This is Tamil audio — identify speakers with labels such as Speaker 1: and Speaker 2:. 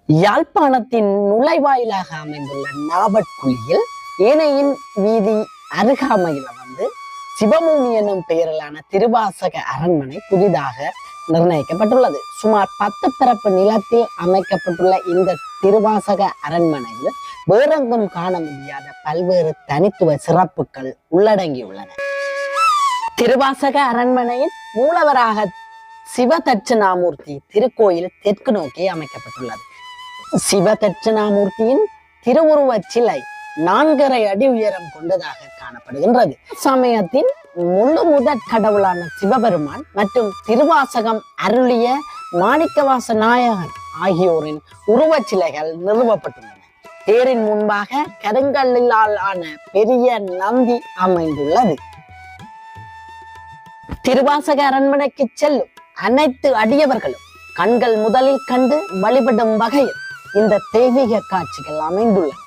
Speaker 1: யாழ்ப்பாணத்தின் நுழைவாயிலாக அமைந்துள்ள நாவட்குழியில் ஏனையின் வீதி அருகாமையில சிவமூனி எனும் பெயரிலான திருவாசக அரண்மனை புதிதாக நிர்ணயிக்கப்பட்டுள்ளது. சுமார் 10 பரப்பு நிலத்தில் அமைக்கப்பட்டுள்ள இந்த திருவாசக அரண்மனையில் வேறெங்கும் காண முடியாத பல்வேறு தனித்துவ சிறப்புகள் உள்ளடங்கியுள்ளன. திருவாசக அரண்மனையின் மூலவராக சிவதட்சிணாமூர்த்தி திருக்கோயில் தெற்கு நோக்கி அமைக்கப்பட்டுள்ளது. சிவதட்சிணாமூர்த்தியின் திருவுருவச் சிலை 4.5 அடி உயரம் கொண்டதாக காணப்படுகின்றது. சமயத்தின் முழு முதற் கடவுளான சிவபெருமான் மற்றும் திருவாசகம் அருளிய மாணிக்கவாச நாயகன் ஆகியோரின் உருவச் சிலைகள் நிறுவப்பட்டுள்ளன. தேரின் முன்பாக கருங்கல்லால் ஆன பெரிய நந்தி அமைந்துள்ளது. திருவாசக அரண்மனைக்கு செல்லும் அனைத்து அடியவர்களும் கண்கள் முதலில் கண்டு வழிபடும் வகையில் இந்த தெய்வீக காட்சிகள் அமைந்துள்ளன.